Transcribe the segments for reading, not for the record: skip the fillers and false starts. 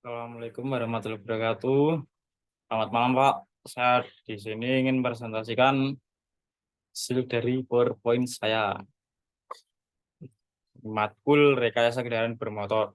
Assalamualaikum warahmatullahi wabarakatuh. Selamat malam, Pak. Saya di sini ingin presentasikan hasil dari PowerPoint saya. Matkul rekayasa kendaraan bermotor.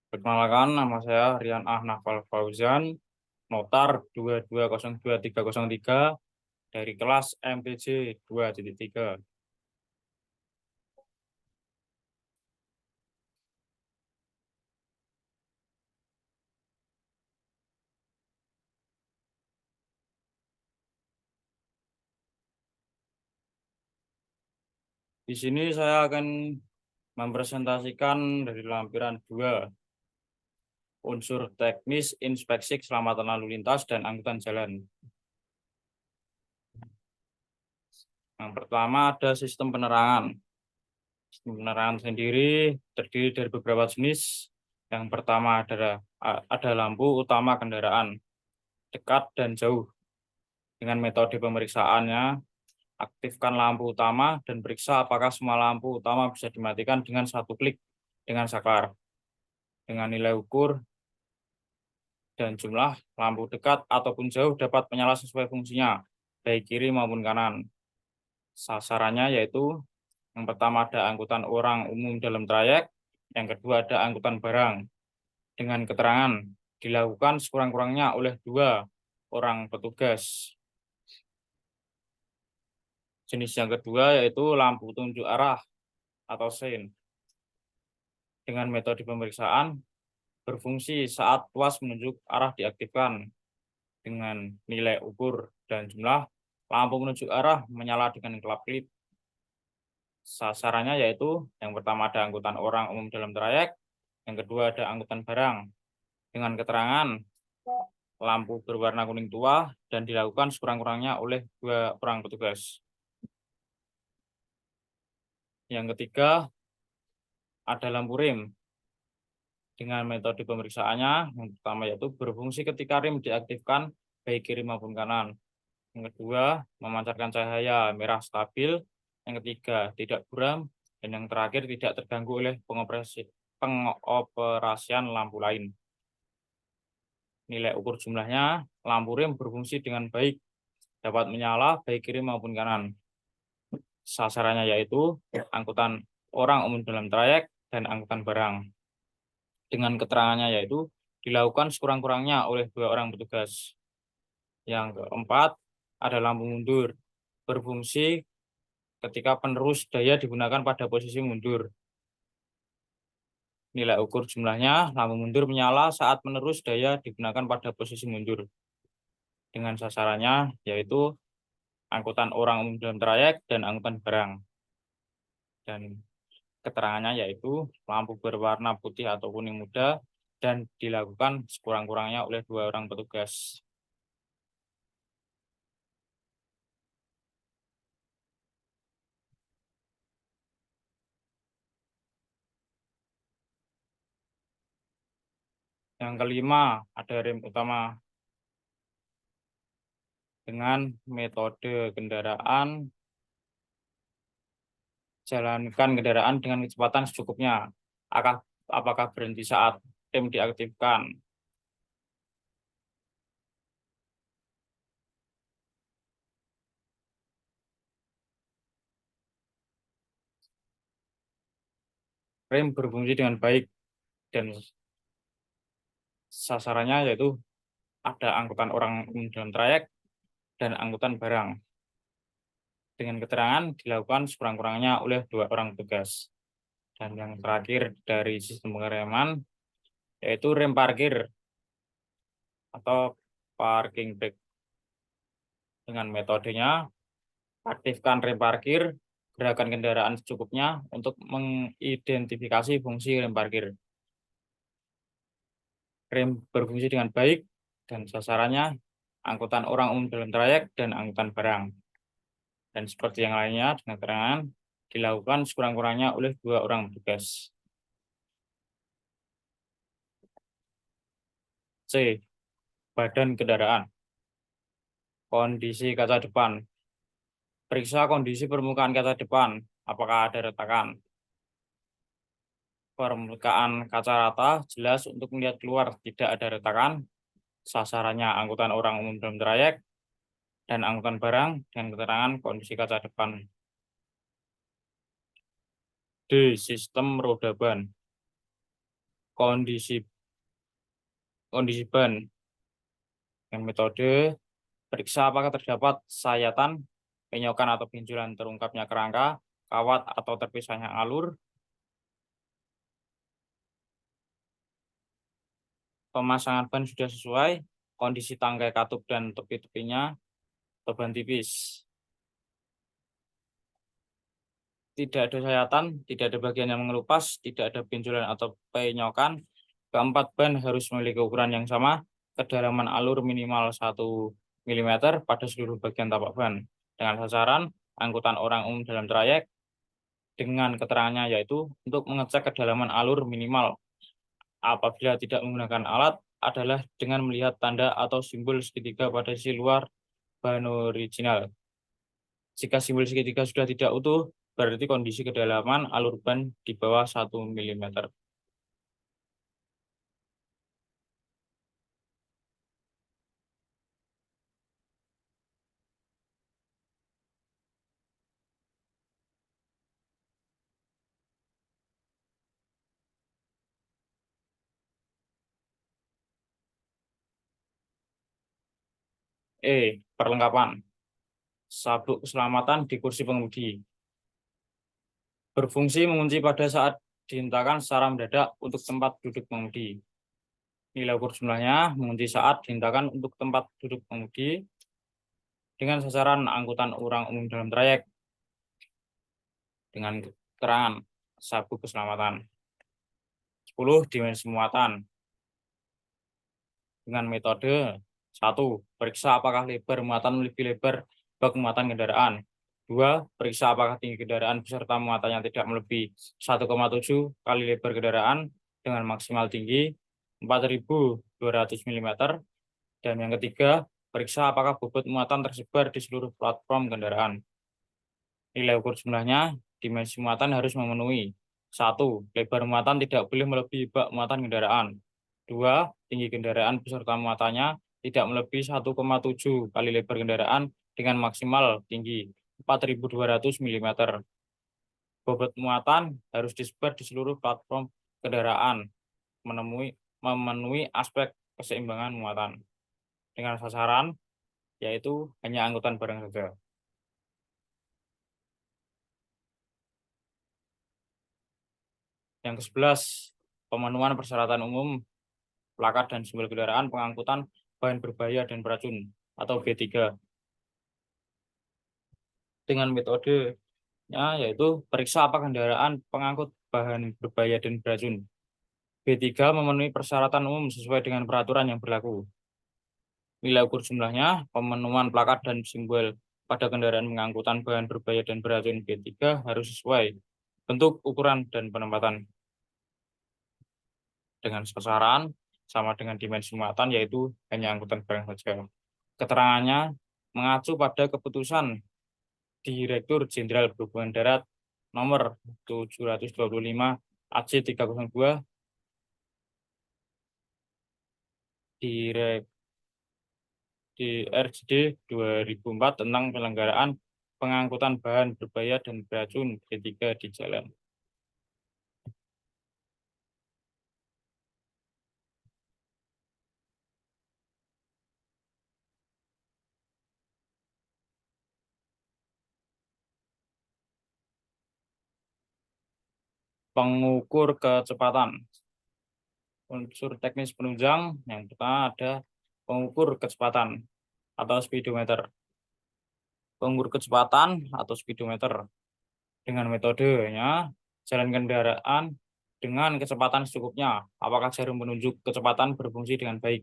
Perkenalkan, nama saya Rian Nafal Fauzan, Notar 22022303 dari kelas MTJ 2.3. Di sini saya akan mempresentasikan dari lampiran 2, unsur teknis inspeksi keselamatan lalu lintas dan angkutan jalan. Yang pertama ada sistem penerangan. Sistem penerangan sendiri terdiri dari beberapa jenis. Yang pertama ada lampu utama kendaraan, dekat dan jauh. Dengan metode pemeriksaannya, aktifkan lampu utama dan periksa apakah semua lampu utama bisa dimatikan dengan satu klik dengan saklar. Dengan nilai ukur dan jumlah lampu dekat ataupun jauh dapat menyala sesuai fungsinya, baik kiri maupun kanan. Sasarannya yaitu yang pertama ada angkutan orang umum dalam trayek, yang kedua ada angkutan barang. Dengan keterangan dilakukan sekurang-kurangnya oleh 2 orang petugas. Jenis yang kedua yaitu lampu tunjuk arah atau sein. Dengan metode pemeriksaan berfungsi saat tuas menunjuk arah diaktifkan. Dengan nilai ukur dan jumlah lampu menunjuk arah menyala dengan kelap-kelip. Sasarannya yaitu yang pertama ada angkutan orang umum dalam trayek, yang kedua ada angkutan barang. Dengan keterangan lampu berwarna kuning tua dan dilakukan sekurang-kurangnya oleh 2 orang petugas. Yang ketiga ada lampu rem. Dengan metode pemeriksaannya yang pertama yaitu berfungsi ketika rem diaktifkan baik kiri maupun kanan. Yang kedua memancarkan cahaya merah stabil. Yang ketiga tidak buram, dan yang terakhir tidak terganggu oleh pengoperasian lampu lain. Nilai ukur jumlahnya, lampu rem berfungsi dengan baik, dapat menyala baik kiri maupun kanan. Sasarannya yaitu angkutan orang umum dalam trayek dan angkutan barang. Dengan keterangannya yaitu dilakukan sekurang-kurangnya oleh 2 orang petugas. Yang keempat ada lampu mundur, berfungsi ketika penerus daya digunakan pada posisi mundur. Nilai ukur jumlahnya, lampu mundur menyala saat penerus daya digunakan pada posisi mundur. Dengan sasarannya yaitu angkutan orang umum dalam trayek dan angkutan barang. Dan keterangannya yaitu lampu berwarna putih atau kuning muda dan dilakukan sekurang-kurangnya oleh 2 orang petugas. Yang kelima ada rem utama. Dengan metode kendaraan, jalankan kendaraan dengan kecepatan secukupnya. Apakah berhenti saat rem diaktifkan? Rem berfungsi dengan baik dan sasarannya yaitu ada angkutan orang dalam trayek dan angkutan barang. Dengan keterangan dilakukan sekurang-kurangnya oleh 2 orang petugas. Dan yang terakhir dari sistem pengereman yaitu rem parkir atau parking brake. Dengan metodenya aktifkan rem parkir, gerakan kendaraan secukupnya untuk mengidentifikasi fungsi rem parkir. Rem berfungsi dengan baik dan sasarannya angkutan orang umum dalam trayek, dan angkutan barang. Dan seperti yang lainnya, dengan keterangan dilakukan sekurang-kurangnya oleh 2 orang petugas. C. Badan kendaraan. Kondisi kaca depan. Periksa kondisi permukaan kaca depan, apakah ada retakan. Permukaan kaca rata, jelas untuk melihat keluar, tidak ada retakan. Sasarannya angkutan orang umum dalam trayek dan angkutan barang, dengan keterangan kondisi kaca depan. D. Sistem roda ban. Kondisi ban dengan metode periksa apakah terdapat sayatan, penyokan atau benjolan, terungkapnya kerangka, kawat atau terpisahnya alur, pemasangan ban sudah sesuai, kondisi tangkai katup dan tepi-tepinya beban tipis. Tidak ada sayatan, tidak ada bagian yang mengelupas, tidak ada benjolan atau penyokan. Keempat, ban harus memiliki ukuran yang sama, kedalaman alur minimal 1 mm pada seluruh bagian tapak ban. Dengan sasaran angkutan orang umum dalam trayek, dengan keterangannya yaitu untuk mengecek kedalaman alur minimal apabila tidak menggunakan alat adalah dengan melihat tanda atau simbol segitiga pada sisi luar ban original. Jika simbol segitiga sudah tidak utuh, berarti kondisi kedalaman alur ban di bawah 1 mm. Perlengkapan. Sabuk keselamatan di kursi pengemudi. Berfungsi mengunci pada saat dihentakan secara mendadak untuk tempat duduk pengemudi. Nilai ukur jumlahnya mengunci saat dihentakan untuk tempat duduk pengemudi dengan sasaran angkutan orang umum dalam trayek dengan keterangan sabuk keselamatan. 10. Dimensi muatan dengan metode 1. Periksa apakah lebar muatan lebih lebar bak muatan kendaraan. 2. Periksa apakah tinggi kendaraan beserta muatannya tidak melebihi 1,7 kali lebar kendaraan dengan maksimal tinggi 4.200 mm. Dan yang ketiga, periksa apakah bobot muatan tersebar di seluruh platform kendaraan. Nilai ukur jumlahnya, dimensi muatan harus memenuhi 1. Lebar muatan tidak boleh melebihi bak muatan kendaraan. 2. Tinggi kendaraan beserta muatannya tidak melebihi 1,7 kali lebar kendaraan dengan maksimal tinggi 4.200 mm. Bobot muatan harus disebar di seluruh platform kendaraan, memenuhi aspek keseimbangan muatan. Dengan sasaran, yaitu hanya angkutan barang saja. Yang ke-11, pemenuhan persyaratan umum, plakat dan simbol kendaraan pengangkutan bahan berbahaya dan beracun atau B3. Dengan metodenya yaitu periksa apakah kendaraan pengangkut bahan berbahaya dan beracun. B3 memenuhi persyaratan umum sesuai dengan peraturan yang berlaku. Nilai ukur jumlahnya, pemenuhan plakat dan simbol pada kendaraan pengangkutan bahan berbahaya dan beracun B3 harus sesuai bentuk, ukuran, dan penempatan. Dengan sasaran sama dengan dimensi muatan yaitu hanya angkutan barang saja. Keterangannya mengacu pada keputusan Direktur Jenderal Perhubungan Darat nomor 725 AC 302 di RJD 2004 tentang penyelenggaraan pengangkutan bahan berbahaya dan beracun B3 di jalan. Pengukur kecepatan. Unsur teknis penunjang yang pertama ada pengukur kecepatan atau speedometer. Pengukur kecepatan atau speedometer dengan metodenya jalan kendaraan dengan kecepatan secukupnya. Apakah jarum penunjuk kecepatan berfungsi dengan baik?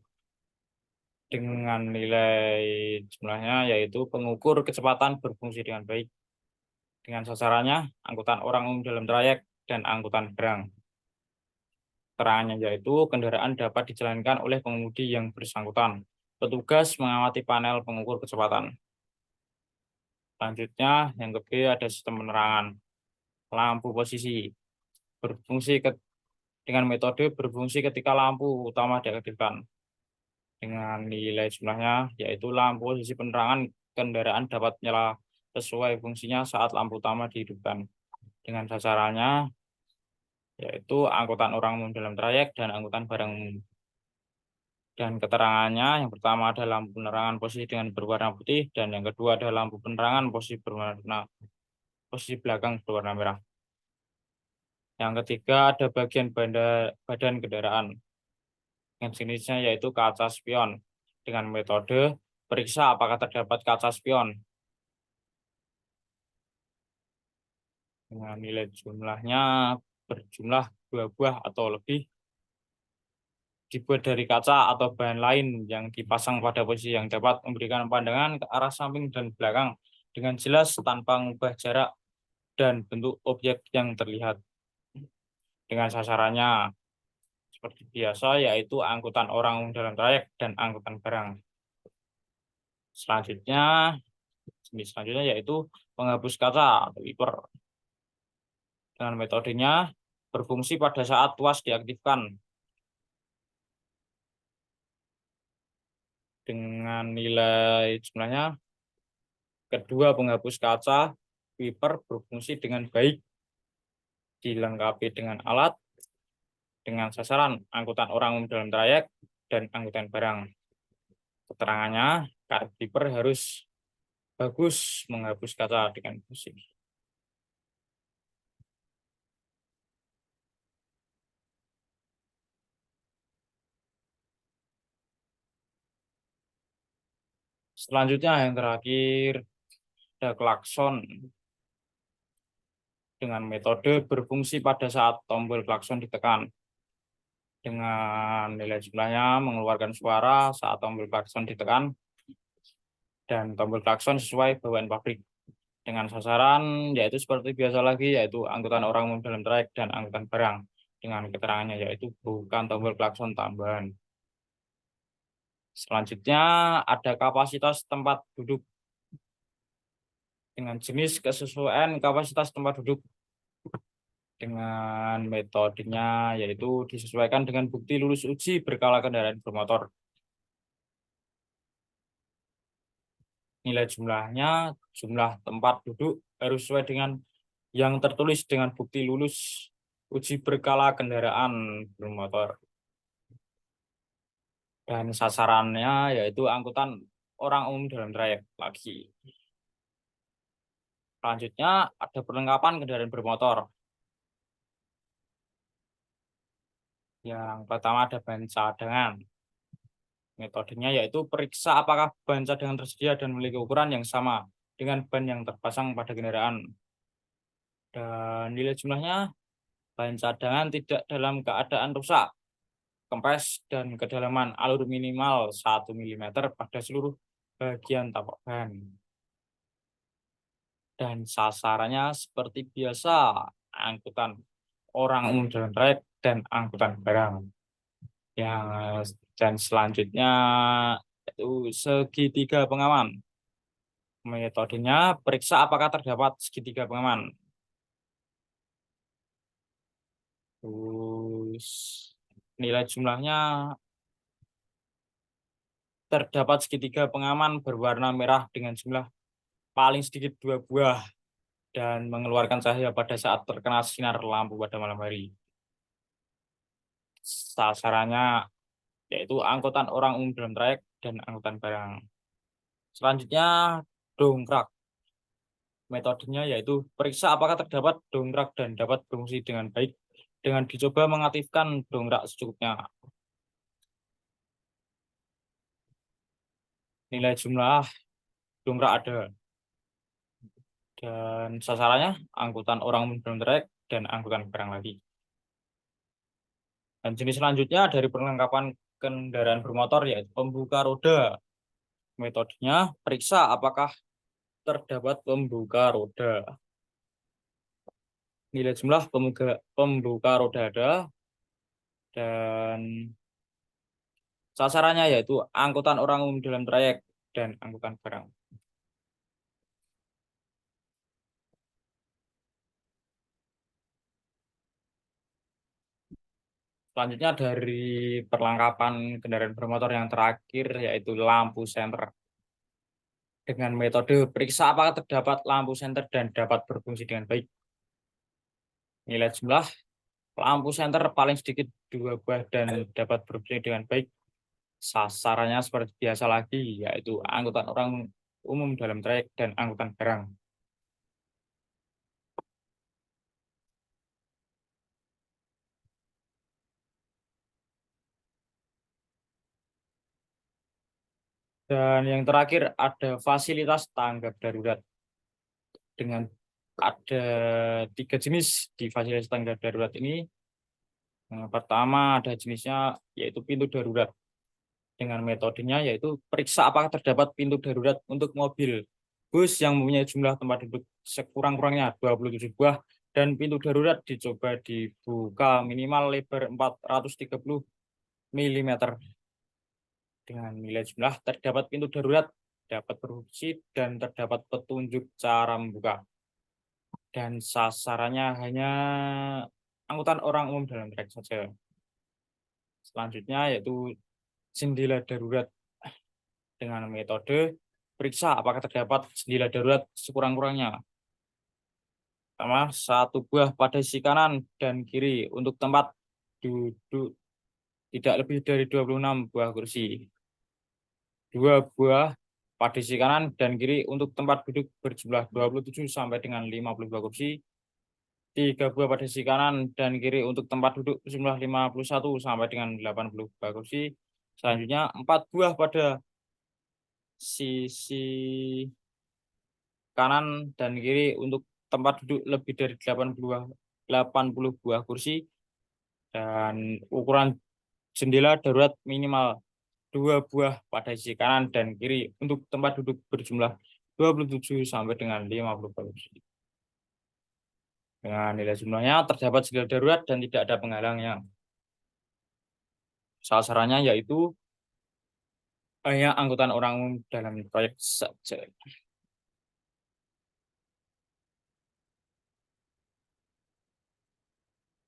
dengan nilai jumlahnya yaitu pengukur kecepatan berfungsi dengan baik. Dengan sasarannya angkutan orang umum dalam trayek dan angkutan barang. Keterangannya yaitu kendaraan dapat dijalankan oleh pengemudi yang bersangkutan. Petugas mengamati panel pengukur kecepatan. Selanjutnya yang ketiga ada sistem penerangan. Lampu posisi dengan metode berfungsi ketika lampu utama diaktifkan. Dengan nilai jumlahnya yaitu lampu posisi penerangan kendaraan dapat menyala sesuai fungsinya saat lampu utama dihidupkan. Dengan sasarannya yaitu angkutan orang umum dalam trayek dan angkutan barang umum. Dan keterangannya yang pertama ada lampu penerangan posisi dengan berwarna putih dan yang kedua ada lampu penerangan posisi belakang berwarna merah. Yang ketiga ada bagian badan kendaraan yang jenisnya yaitu kaca spion dengan metode periksa apakah terdapat kaca spion dengan nilai jumlahnya berjumlah 2 buah atau lebih, dibuat dari kaca atau bahan lain yang dipasang pada posisi yang dapat memberikan pandangan ke arah samping dan belakang dengan jelas tanpa mengubah jarak dan bentuk objek yang terlihat. Dengan sasarannya seperti biasa yaitu angkutan orang dalam trayek dan angkutan barang. Selanjutnya jenis selanjutnya yaitu penghapus kaca atau wiper. Dengan metodenya berfungsi pada saat tuas diaktifkan. Dengan nilai jumlahnya kedua penghapus kaca wiper berfungsi dengan baik, dilengkapi dengan alat, dengan sasaran angkutan orang umum dalam trayek dan angkutan barang. Keterangannya karet wiper harus bagus menghapus kaca dengan fungsi. Selanjutnya yang terakhir ada klakson dengan metode berfungsi pada saat tombol klakson ditekan. Dengan nilai jumlahnya mengeluarkan suara saat tombol klakson ditekan dan tombol klakson sesuai bawaan pabrik. Dengan sasaran yaitu seperti biasa lagi yaitu angkutan orang umum dalam trayek dan angkutan barang. Dengan keterangannya yaitu bukan tombol klakson tambahan. Selanjutnya ada kapasitas tempat duduk dengan jenis kesesuaian kapasitas tempat duduk dengan metodenya yaitu disesuaikan dengan bukti lulus uji berkala kendaraan bermotor. Nilai jumlahnya, jumlah tempat duduk harus sesuai dengan yang tertulis dengan bukti lulus uji berkala kendaraan bermotor. Dan sasarannya yaitu angkutan orang umum dalam trayek lagi. Selanjutnya ada perlengkapan kendaraan bermotor. Yang pertama ada ban cadangan. Metodenya yaitu periksa apakah ban cadangan tersedia dan memiliki ukuran yang sama dengan ban yang terpasang pada kendaraan. Dan nilai jumlahnya ban cadangan tidak dalam keadaan rusak, kempes, dan kedalaman alur minimal 1 mm pada seluruh bagian tapak ban. Dan sasarannya seperti biasa angkutan orang umum dalam trayek dan angkutan barang. Dan selanjutnya itu segitiga pengaman. Metodenya periksa apakah terdapat segitiga pengaman. Terus nilai jumlahnya terdapat segitiga pengaman berwarna merah dengan jumlah paling sedikit 2 buah dan mengeluarkan cahaya pada saat terkena sinar lampu pada malam hari. Sasarannya yaitu angkutan orang umum dalam trayek dan angkutan barang. Selanjutnya dongkrak. Metodenya yaitu periksa apakah terdapat dongkrak dan dapat berfungsi dengan baik dengan dicoba mengaktifkan dongkrak secukupnya. Nilai jumlah dongkrak ada dan sasarannya angkutan orang umum dalam trayek dan angkutan barang lagi. Dan jenis selanjutnya dari perlengkapan kendaraan bermotor yaitu pembuka roda. Metodenya periksa apakah terdapat pembuka roda. Nilai jumlah pembuka roda ada dan sasarannya yaitu angkutan orang umum dalam trayek dan angkutan barang. Selanjutnya dari perlengkapan kendaraan bermotor yang terakhir yaitu lampu senter. Dengan metode periksa apakah terdapat lampu senter dan dapat berfungsi dengan baik. Nilai jumlah lampu senter paling sedikit 2 buah dan dapat berfungsi dengan baik. Sasarannya seperti biasa lagi, yaitu angkutan orang umum dalam trayek dan angkutan barang. Dan yang terakhir ada fasilitas tanggap darurat. Dengan ada 3 jenis di fasilitas tanggap darurat ini. Yang pertama ada jenisnya yaitu pintu darurat. Dengan metodenya yaitu periksa apakah terdapat pintu darurat untuk mobil bus yang mempunyai jumlah tempat duduk sekurang-kurangnya 27 buah dan pintu darurat dicoba dibuka minimal lebar 430 mm. Dengan nilai jumlah terdapat pintu darurat dapat berfungsi dan terdapat petunjuk cara membuka. Dan sasarannya hanya angkutan orang umum dalam trayek saja. Selanjutnya yaitu jendela darurat. Dengan metode periksa apakah terdapat jendela darurat sekurang-kurangnya. Pertama, 1 buah pada sisi kanan dan kiri untuk tempat duduk tidak lebih dari 26 buah kursi. 2 buah pada sisi kanan dan kiri untuk tempat duduk berjumlah 27 sampai dengan 52 kursi. 3 buah pada sisi kanan dan kiri untuk tempat duduk berjumlah 51 sampai dengan 82 kursi. Selanjutnya 4 buah pada sisi kanan dan kiri untuk tempat duduk lebih dari 80 buah kursi dan ukuran jendela darurat minimal 2 buah pada sisi kanan dan kiri untuk tempat duduk berjumlah 27 sampai dengan 50 kursi. Dengan nilai jumlahnya terdapat jendela darurat dan tidak ada penghalangnya. Sasarannya yaitu hanya angkutan orang umum dalam proyek saja.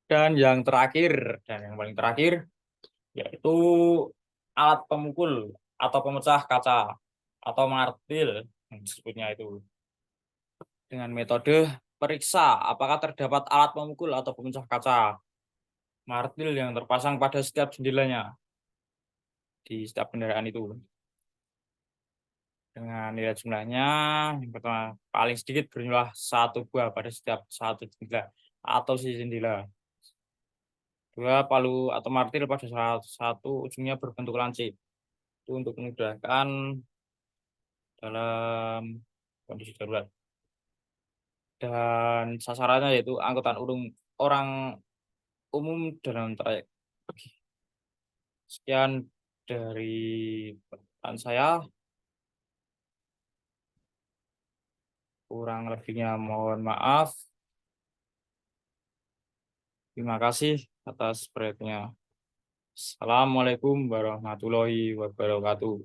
Dan yang terakhir dan yang paling terakhir yaitu alat pemukul atau pemecah kaca atau martil yang disebutnya itu. Dengan metode periksa apakah terdapat alat pemukul atau pemecah kaca martil yang terpasang pada setiap jendelanya di setiap kendaraan itu. Dengan nilai jumlahnya yang pertama paling sedikit berjumlah 1 buah pada setiap satu jendela atau sisi jendela. 2 palu atau martil pada satu ujungnya berbentuk lancip. Itu untuk memudahkan dalam kondisi darurat. Dan sasarannya yaitu angkutan orang umum dalam trayek. Sekian dari pertanyaan saya. Kurang lebihnya mohon maaf. Terima kasih atas perhatiannya. Assalamualaikum warahmatullahi wabarakatuh.